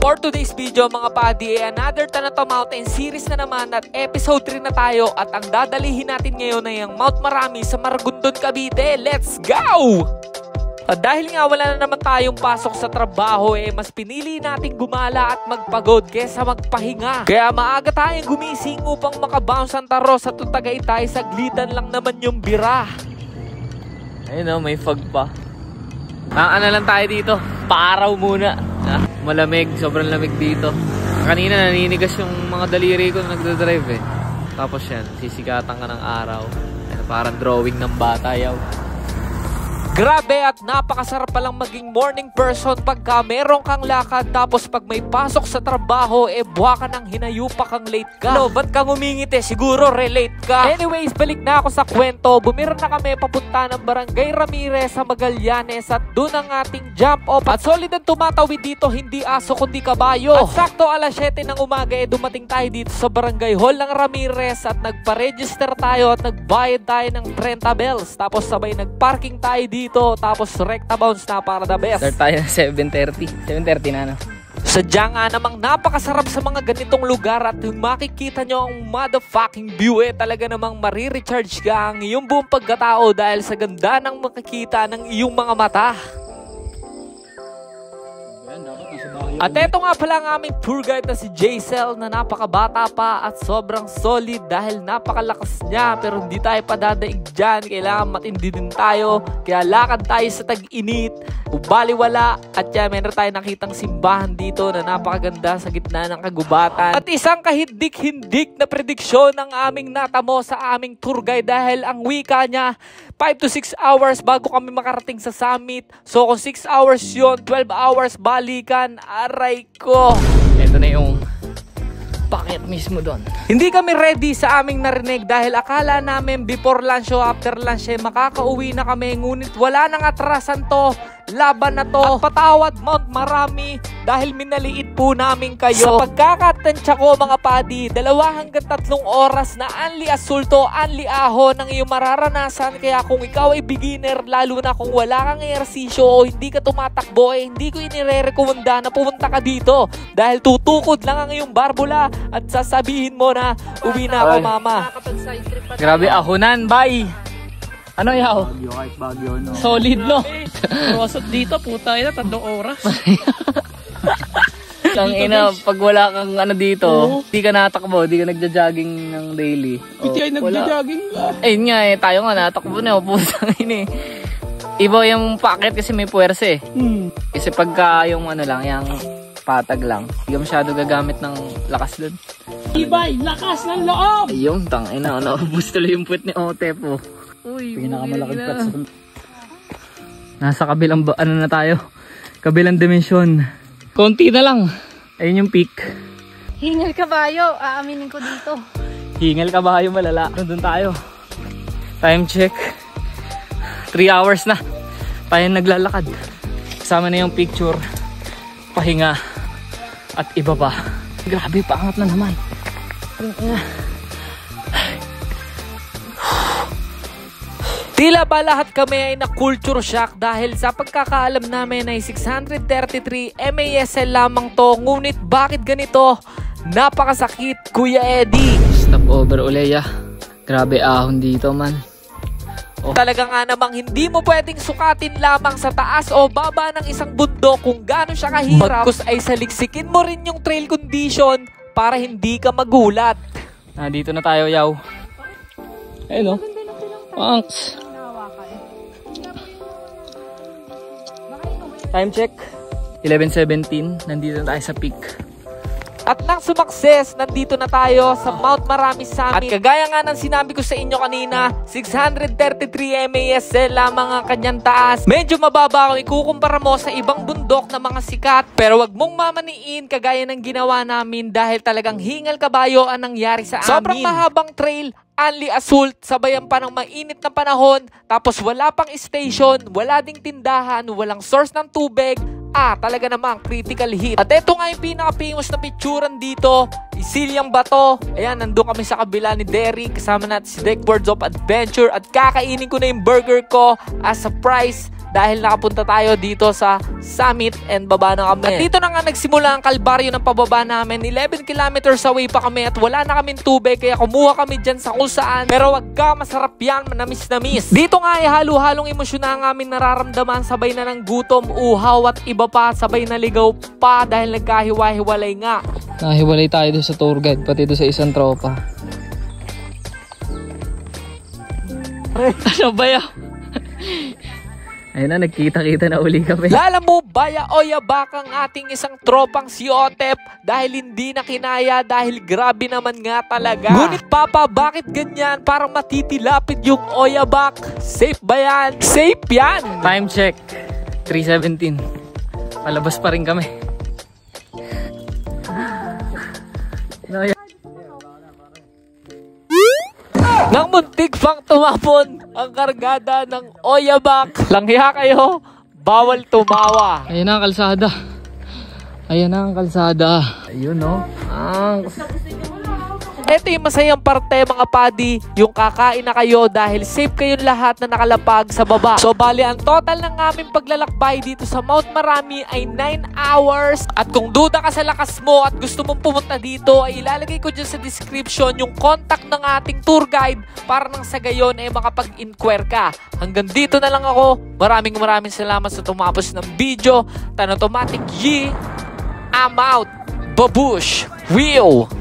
For today's video mga padi, another Tanato Mountain series na naman at episode 3 na tayo at ang dadalihin natin ngayon ay ang Mount Marami sa Maragondon, Cavite. Let's go! At dahil nga wala na naman tayong pasok sa trabaho mas pinili nating gumala at magpagod kesa magpahinga. Kaya maaga tayong gumising upang makabounce ang Taros at Tagaytay, saglitan lang naman yung bira. Ayun may fog pa. Ano lang tayo dito, paaraw muna. Malamig, sobrang lamig dito. Kanina naninigas yung mga daliri ko na nagdadrive Tapos yan, sisikatan ka ng araw. Parang drawing ng bata yaw. Grabe at napakasarap palang maging morning person pagka meron kang lakad tapos pag may pasok sa trabaho buha ka ng hinayupa kang late ka. No, ba't kang umingiti? Siguro relate ka. Anyways, balik na ako sa kwento. Bumira na kami papunta ng Barangay Ramirez sa Magallanes at doon ang ating jump off. At solid ang tumatawid dito, hindi aso kundi kabayo. At sakto alas 7 ng umaga dumating tayo dito sa Barangay Hall ng Ramirez at nagpa-register tayo at nagbayad tayo ng 30 bells. Tapos sabay nagparking tayo dito. Tapos recta bounce na para the best. Start tayo na 7:30. 7:30 na Sadya nga namang napakasarap sa mga ganitong lugar at yung makikita nyo ang motherfucking view talaga namang marirecharge ka ang iyong buong pagkatao dahil sa ganda ng makikita ng iyong mga mata. At eto nga pala ang aming tour guide na si Jaisel na napakabata pa at sobrang solid dahil napakalakas niya, pero hindi tayo padadaig dyan. Kailangan matindi din tayo, kaya lakad tayo sa tag-init, baliwala. At yan, meron tayo nakitang simbahan dito na napakaganda sa gitna ng kagubatan. At isang kahindik-hindik na prediksyon ang aming natamo sa aming tour guide dahil ang wika niya 5 to 6 hours bago kami makarating sa summit. So kung 6 hours yun, 12 hours balikan. Aray ko. Ito na yung packet mismo doon. Hindi kami ready sa aming narinig dahil akala namin before lunch o after lunch makakauwi na kami, ngunit wala nang atrasan to. Laban na to. At patawad Mount Marami dahil minaliit po namin kayo. Sa pagkakatansya ko mga padi, 2 hanggang 3 oras na anli asulto, anli ahon ang iyong mararanasan. Kaya kung ikaw ay beginner, lalo na kung wala kang ehersisyo o hindi ka tumatakbo, hindi ko inirekomenda na pumunta ka dito dahil tutukod lang ang iyong barbula at sasabihin mo na uwi na ako mama. Grabe ahonan, bye! Ano yaw? Bagyo, kahit bagyo, no? Solid, no? Rosot dito, puta ina, 3 oras. Ang ina, pag wala kang ano dito, di ka natakbo, di ka nagja-jogging ng daily. Hindi ay nagja-jogging ka. Ayun nga tayo nga natakbo na, putang ina Iba yung packet kasi may puwersa Kasi pagka yung ano lang, yung patag lang, hindi ka masyado gagamit ng lakas dun. Ibay, lakas ng loob! Ayun, tangina, naubos tuloy yung puwet ni Otep Uy, pinakamalaki pets. Nasa kabilang ano na tayo, kabilang dimensyon. Konti na lang. Ayun yung peak. Hingal kabayo, aaminin ko dito. Hingal kabayo malala. Doon tayo. Time check. 3 hours na. Tayo naglalakad. Kasama na yung picture, pahinga, at iba pa. Grabe, paangat na naman. Tila ba lahat kami ay na-culture shock dahil sa pagkakaalam namin ay 633 MASL lamang to. Ngunit bakit ganito? Napakasakit, Kuya Eddie. Stop over Uleya. Grabe ahon dito man. Talaga nga namang hindi mo pwedeng sukatin lamang sa taas o baba ng isang bundok kung gaano siya kahirap. Bagkus ay saliksikin mo rin yung trail condition para hindi ka magulat. Dito na tayo yaw. Ayun Thanks. Time check 11:17. Nandito na tayo sa peak. At nang sumakses, nandito na tayo sa Mount Marami Summit. At kagaya nga ng sinabi ko sa inyo kanina, 633 MASL lamang ang kanyang taas. Medyo mababa kung ikukumpara mo sa ibang bundok na mga sikat. Pero wag mong mamaniin kagaya ng ginawa namin dahil talagang hingal kabayo ang nangyari sa amin. Sobrang mahabang trail, only assault, sabayan pa ng mainit na panahon, tapos wala pang station, wala ding tindahan, walang source ng tubig. Talaga namang critical hit. At ito nga yung pinaka-famous na picturean dito, Isilyang Bato. Ayan, nandun kami sa kabila ni Derek, kasama natin si Deck Words of Adventure, at kakainin ko na yung burger ko as a prize dahil nakapunta tayo dito sa summit and baba na kami. At dito na nga nagsimula ang kalbaryo ng pababa namin. 11 kilometers away pa kami at wala na kaming tubig kaya kumuha kami dyan sa kung saan. Pero wag ka, masarap yan, manamis na miss. Dito nga ay halo-halong emosyon na ang aming nararamdaman, sabay na ng gutom, uhaw at iba pa, sabay na ligaw pa dahil nagkahiwa-hiwalay nga. Nahiwalay tayo doon sa tour guide, pati doon sa isang tropa. Ano ba yun? Ayun na, nagkita-kita na uli kami. Lala mo, baya o yabak ang ating isang tropang si Otep dahil hindi na kinaya dahil grabe naman nga talaga. Ngunit papa, bakit ganyan? Parang matitilapid yung oyabak. Safe ba yan? Safe yan! Time check, 3:17. Palabas pa rin kami. Nang muntik pang tumapon ang kargada ng oyabak. Langhiya kayo, bawal tumawa. Ayan na ang kalsada. Ayan na ang kalsada. Ayun no. Ito yung masayang parte mga padi, yung kakain na kayo dahil safe kayong lahat na nakalapag sa baba. So bali ang total ng aming paglalakbay dito sa Mount Marami ay 9 hours. At kung duda ka sa lakas mo at gusto mong pumunta dito ay ilalagay ko dyan sa description yung contact ng ating tour guide para nang sa gayon ay makapag-inquire ka. Hanggang dito na lang ako. Maraming salamat sa tumapos ng video. Tanotomatic Yi, I'm out. Babush. Wheel.